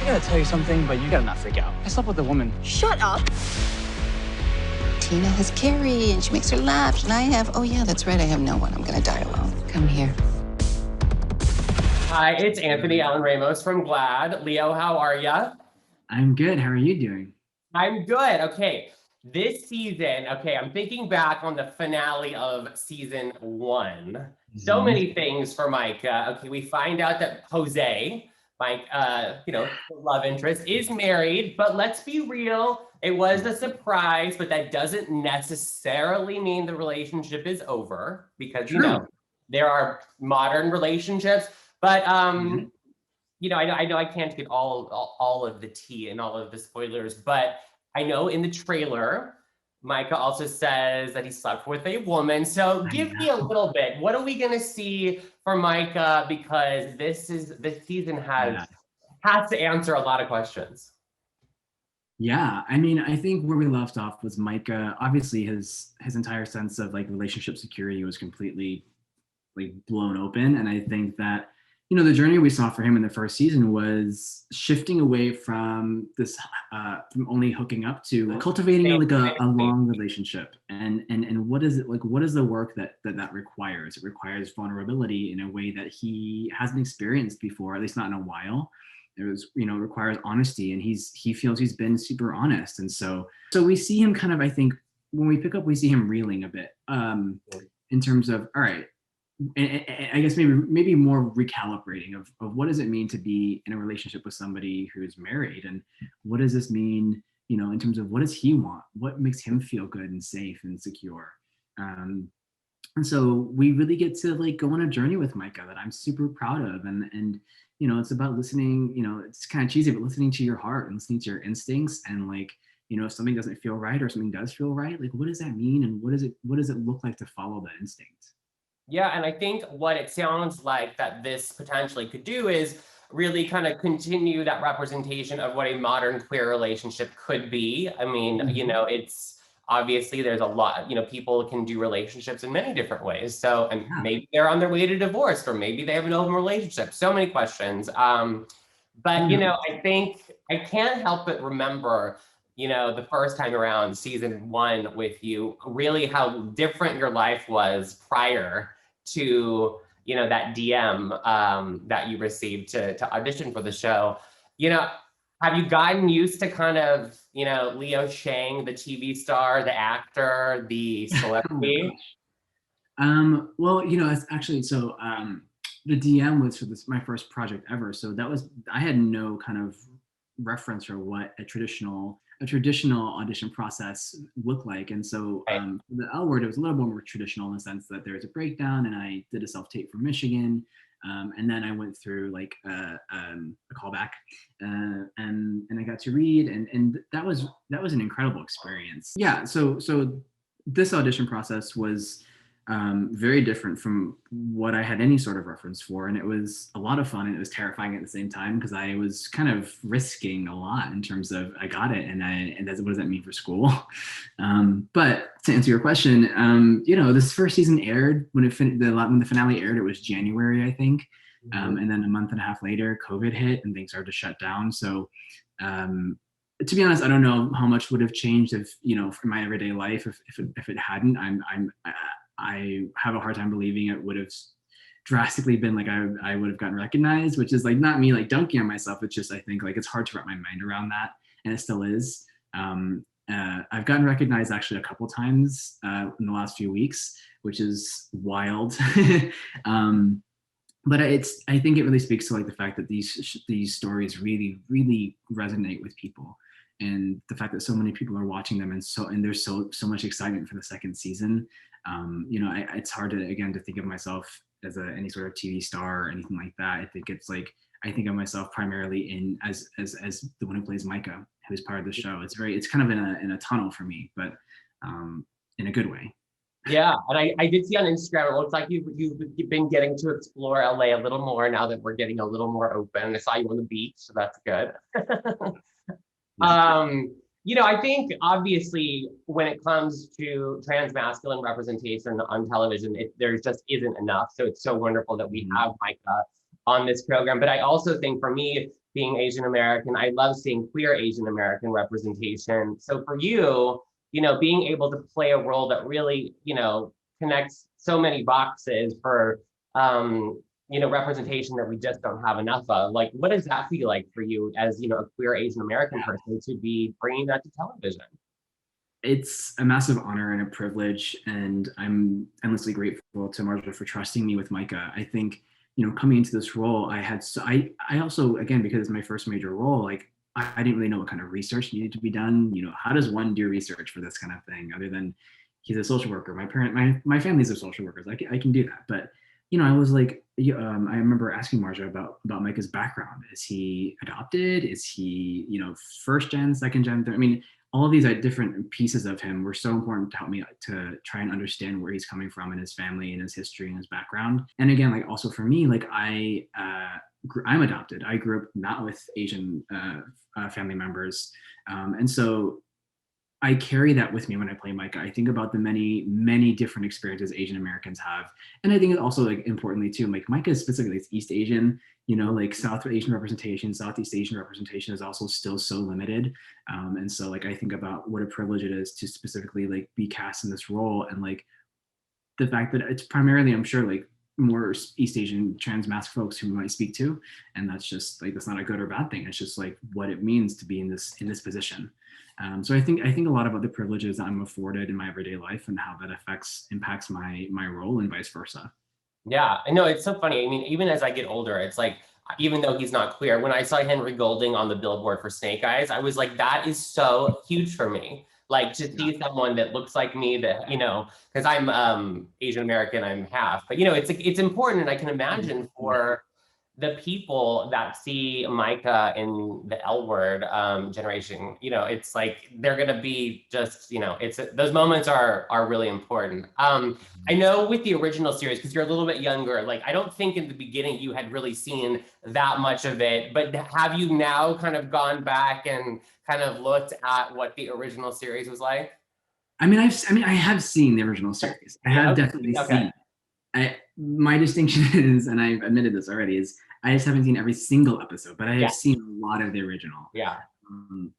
I gotta tell you something, but you gotta not freak out. I slept with a woman. Shut up. Tina has Carrie, and she makes her laugh, and I have, oh yeah, that's right, I have no one. I'm gonna die alone. Come here. Hi, it's Anthony Allen Ramos from GLAAD. Leo, how are ya? I'm good. How are you doing? I'm good. Okay, this season, I'm thinking back on the finale of season 1. So many things for Micah. Okay, we find out that Jose, Mike, love interest, is married, but let's be real, it was a surprise, but that doesn't necessarily mean the relationship is over, because, there are modern relationships, but, I know I can't get all of the tea and all of the spoilers, but I know in the trailer, Micah also says that he slept with a woman. So give me a little bit. What are we going to see for Micah? Because this season has to answer a lot of questions. Yeah, I mean, I think where we left off was Micah. Obviously, his entire sense of like relationship security was completely like blown open, and I think that the journey we saw for him in the first season was shifting away from this from only hooking up to cultivating like a long relationship, and what is it like, what is the work that requires? It requires vulnerability in a way that he hasn't experienced before, at least not in a while. It was, requires honesty, and he feels he's been super honest, and so we see him kind of, I think when we pick up, we see him reeling a bit in terms of, all right, and I guess maybe more recalibrating of what does it mean to be in a relationship with somebody who's married, and what does this mean, in terms of what does he want, what makes him feel good and safe and secure. And so we really get to like go on a journey with Micah that I'm super proud of, and it's about listening. It's kind of cheesy, but listening to your heart and listening to your instincts, and like, if something doesn't feel right or something does feel right, like what does that mean, and what does it look like to follow that instinct? Yeah, and I think what it sounds like that this potentially could do is really kind of continue that representation of what a modern queer relationship could be. I mean, it's obviously there's a lot, people can do relationships in many different ways. So, and maybe they're on their way to divorce, or maybe they have an open relationship. So many questions. But, I think I can't help but remember, the first time around season 1 with you, really how different your life was prior to, that DM that you received to audition for the show. Have you gotten used to kind of, Leo Sheng, the TV star, the actor, the celebrity? Well, it's actually, so the DM was for my first project ever. So I had no kind of reference for what a traditional audition process looked like. And so for the L Word, it was a little more traditional in the sense that there's a breakdown, and I did a self-tape from Michigan. And then I went through like a callback, and I got to read, and that was an incredible experience. Yeah, so this audition process was very different from what I had any sort of reference for, and it was a lot of fun, and it was terrifying at the same time, because I was kind of risking a lot in terms of I got it, and that's, what does that mean for school? But to answer your question, this first season aired when the finale aired. It was January, I think, and then a month and a half later, COVID hit and things started to shut down. So to be honest, I don't know how much would have changed if for my everyday life if it hadn't. I have a hard time believing it would have drastically been like I would have gotten recognized, which is like not me like dunking on myself. It's just I think like it's hard to wrap my mind around that, and it still is. I've gotten recognized actually a couple times in the last few weeks, which is wild. But I think it really speaks to like the fact that these stories really, really resonate with people, and the fact that so many people are watching them, and there's so much excitement for the second season. It's hard to think of myself as any sort of TV star or anything like that. I think it's like I think of myself primarily as the one who plays Micah, who's part of the show. It's kind of in a tunnel for me, but in a good way. Yeah, and I did see on Instagram, it looks like you've been getting to explore LA a little more now that we're getting a little more open. I saw you on the beach, so that's good. I think obviously when it comes to transmasculine representation on television, there just isn't enough. So it's so wonderful that we have Micah on this program. But I also think for me, being Asian American. I love seeing queer Asian American representation. So for you, being able to play a role that really, connects so many boxes for, representation that we just don't have enough of. Like, what does that feel like for you as, a queer Asian American person to be bringing that to television? It's a massive honor and a privilege, and I'm endlessly grateful to Marja for trusting me with Micah. I think, coming into this role, I also, again, because it's my first major role, like I didn't really know what kind of research needed to be done. How does one do research for this kind of thing other than he's a social worker? My family's are social workers. I can do that. But, I was like, I remember asking Marja about Micah's background. Is he adopted? Is he, first gen, second gen? I mean, all of these different pieces of him were so important to help me to try and understand where he's coming from and his family and his history and his background. And again, like also for me, like I'm adopted. I grew up not with Asian family members. And so I carry that with me when I play Micah. I think about the many, many different experiences Asian Americans have. And I think it's also like importantly too, like Micah specifically is East Asian, like South Asian representation, Southeast Asian representation is also still so limited. And so like, I think about what a privilege it is to specifically like be cast in this role. And like the fact that it's primarily, I'm sure, like more East Asian trans mask folks who we might speak to. And that's just like, that's not a good or bad thing. It's just like what it means to be in this position. So I think a lot about the privileges that I'm afforded in my everyday life and how that impacts my role and vice versa. Yeah, I know, it's so funny. I mean, even as I get older, it's like, even though he's not queer, when I saw Henry Golding on the billboard for Snake Eyes, I was like, that is so huge for me. Like to see someone that looks like me that, because I'm Asian American, I'm half, but it's important. And I can imagine for the people that see Micah in the L word generation, it's like they're gonna be just, it's those moments are really important. I know with the original series, because you're a little bit younger, like I don't think in the beginning you had really seen that much of it, but have you now kind of gone back and kind of looked at what the original series was like? I have seen the original series. I have definitely seen. My distinction is, and I've admitted this already, is I just haven't seen every single episode, but I have seen a lot of the original. Yeah.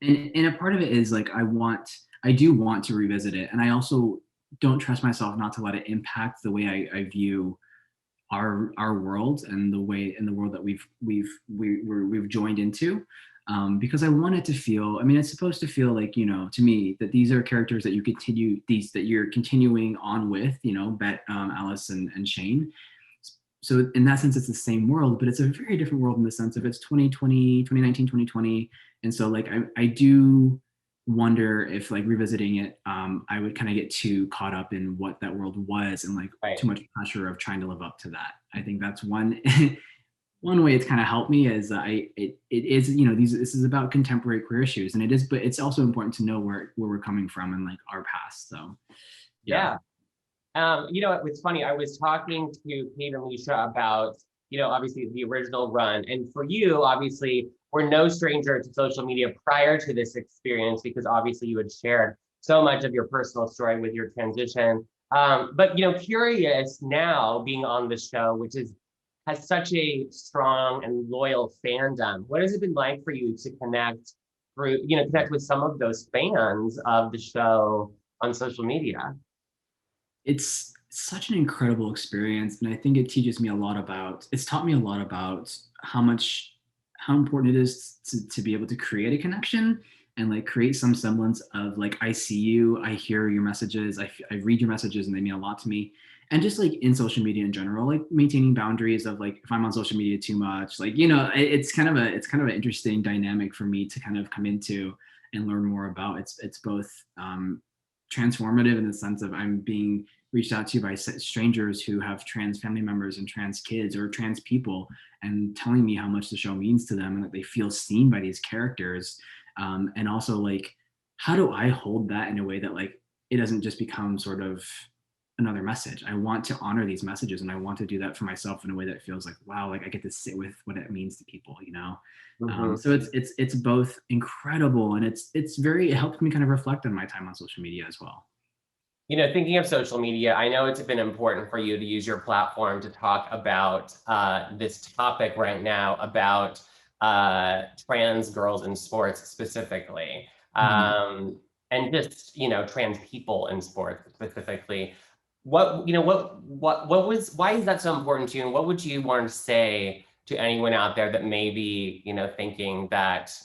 And a part of it is like I do want to revisit it, and I also don't trust myself not to let it impact the way I view our world and the world that we've joined into. Because I want it to feel, I mean, it's supposed to feel like, to me, that these are characters that you're continuing on with, Bet, Alice, and Shane. So in that sense, it's the same world, but it's a very different world in the sense of it's 2020, 2019, 2020. And so like, I do wonder if like revisiting it, I would kind of get too caught up in what that world was and like too much pressure of trying to live up to that. I think that's one way it's kind of helped me is it is, this is about contemporary queer issues, and it is, but it's also important to know where we're coming from and like our past. So yeah. It's funny, I was talking to Kate and Alicia about, obviously the original run, and for you, obviously, we're no stranger to social media prior to this experience, because obviously you had shared so much of your personal story with your transition. But curious now being on the show, which has such a strong and loyal fandom. What has it been like for you to connect with some of those fans of the show on social media? It's such an incredible experience, and I think it's taught me a lot about how important it is to be able to create a connection and like create some semblance of like, I see you, I hear your messages, I read your messages, and they mean a lot to me. And just like in social media in general, like maintaining boundaries of like, if I'm on social media too much, like, it's kind of an interesting dynamic for me to kind of come into and learn more about. It's both transformative in the sense of I'm being reached out to by strangers who have trans family members and trans kids or trans people, and telling me how much the show means to them and that they feel seen by these characters. And also like, how do I hold that in a way that like, it doesn't just become sort of another message. I want to honor these messages, and I want to do that for myself in a way that feels like, wow, like I get to sit with what it means to people, So it's both incredible, and it helped me kind of reflect on my time on social media as well. Thinking of social media, I know it's been important for you to use your platform to talk about this topic right now about trans girls in sports specifically, and just, you know, trans people in sports specifically. What, you know, why is that so important to you? And what would you want to say to anyone out there that may be, you know, thinking that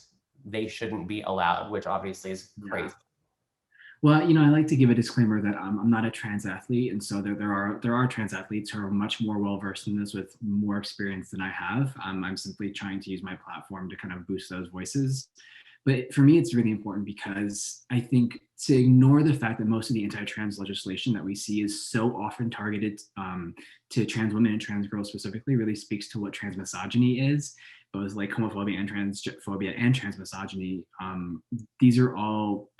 they shouldn't be allowed, which obviously is crazy? Well, you know, I like to give a disclaimer that I'm not a trans athlete, and so there are trans athletes who are much more well versed in this with more experience than I have. I'm simply trying to use my platform to kind of boost those voices. But for me, it's really important because I think to ignore the fact that most of the anti-trans legislation that we see is so often targeted to trans women and trans girls specifically really speaks to what trans misogyny is. Both like homophobia and transphobia and trans misogyny. These are all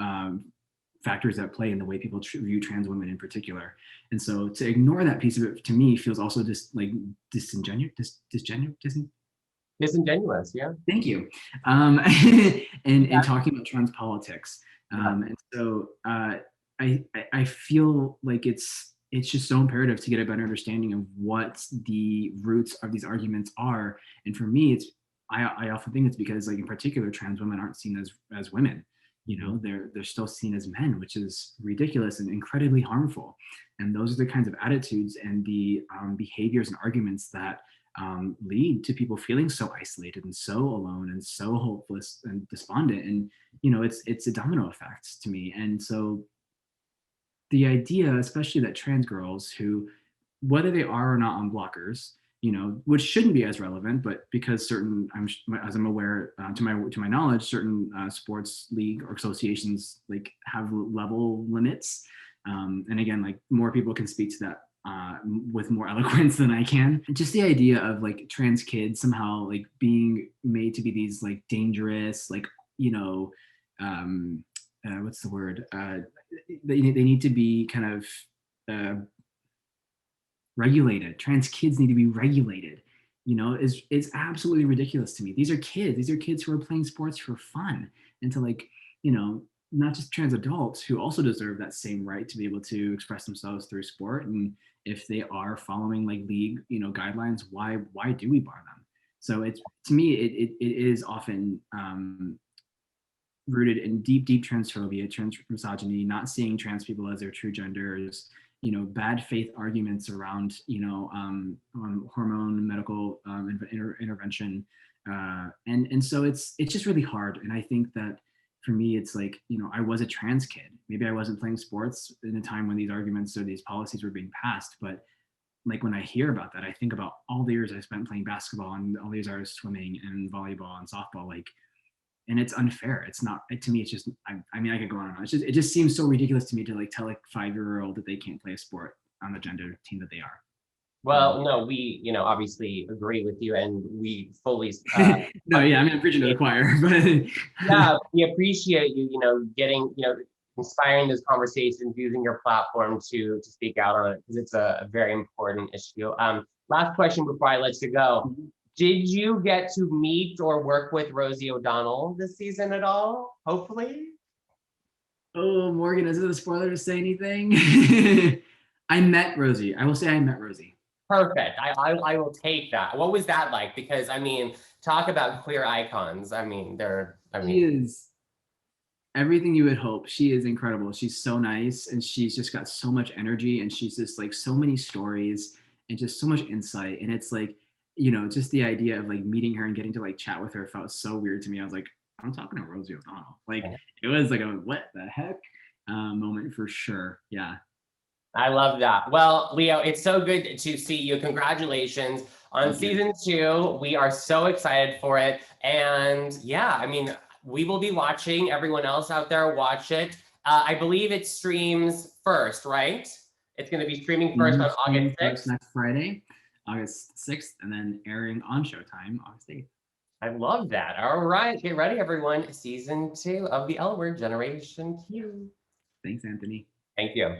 factors that play in the way people view trans women in particular. And so to ignore that piece of it to me feels also just like disingenuous. Disingenuous, yeah. Thank you. And talking about trans politics. And so I feel like it's just so imperative to get a better understanding of what the roots of these arguments are. And for me, I often think it's because, like, in particular, trans women aren't seen as women. You know, they're still seen as men, which is ridiculous and incredibly harmful. And those are the kinds of attitudes and the behaviors and arguments that lead to people feeling so isolated and so alone and so hopeless and despondent. And, you know, it's a domino effect to me. And so the idea, especially that trans girls who, whether they are or not on blockers, you know, which shouldn't be as relevant, but because certain, as I'm aware, to my knowledge, certain sports league or associations like have level limits. And again, like, more people can speak to that with more eloquence than I can. Just the idea of like trans kids somehow like being made to be these like dangerous, like, you know, what's the word? They need to be kind of regulated. Trans kids need to be regulated. You know, is absolutely ridiculous to me. These are kids. These are kids who are playing sports for fun, and to, like, you know, not just trans adults who also deserve that same right to be able to express themselves through sport. And if they are following like league, you know, guidelines, why do we bar them? So it's, to me, it is often rooted in deep transphobia, trans misogyny, not seeing trans people as their true genders, you know, bad faith arguments around, you know, hormone medical intervention. And so it's just really hard. And I think that for me, it's like, you know, I was a trans kid. Maybe I wasn't playing sports in a time when these arguments or these policies were being passed. But like, when I hear about that, I think about all the years I spent playing basketball and all the years I was swimming and volleyball and softball, like, and it's unfair. It's not, to me, it's just, I mean, I could go on and on. It just seems so ridiculous to me to like tell like 5-year-old that they can't play a sport on the gender team that they are. Well, no, we, you know, obviously agree with you, and we fully. No, yeah, I mean, I'm preaching to the choir, but yeah, we appreciate you, you know, getting, you know, inspiring those conversations, using your platform to speak out on it, because it's a very important issue. Last question before I let you go. Did you get to meet or work with Rosie O'Donnell this season at all? Hopefully. Oh, Morgan, is it a spoiler to say anything? I met Rosie. I will say I met Rosie. Perfect. I will take that. What was that like? Because, I mean, talk about queer icons. I mean, she is everything you would hope. She is incredible. She's so nice, and she's just got so much energy, and she's just like so many stories and just so much insight. And it's like, you know, just the idea of like meeting her and getting to like chat with her felt so weird to me. I was like, I'm talking to Rosie O'Donnell. Like, it was like a what the heck moment for sure. Yeah. I love that. Well, Leo, it's so good to see you. Congratulations on season 2. We are so excited for it. And yeah, I mean, we will be watching. Everyone else out there, watch it. I believe it streams first, right? It's going to be streaming first on August 6th. Next Friday, August 6th, and then airing on Showtime August 8th. I love that. All right, get ready, everyone. Season 2 of the L Word, Generation Q. Thanks, Anthony. Thank you.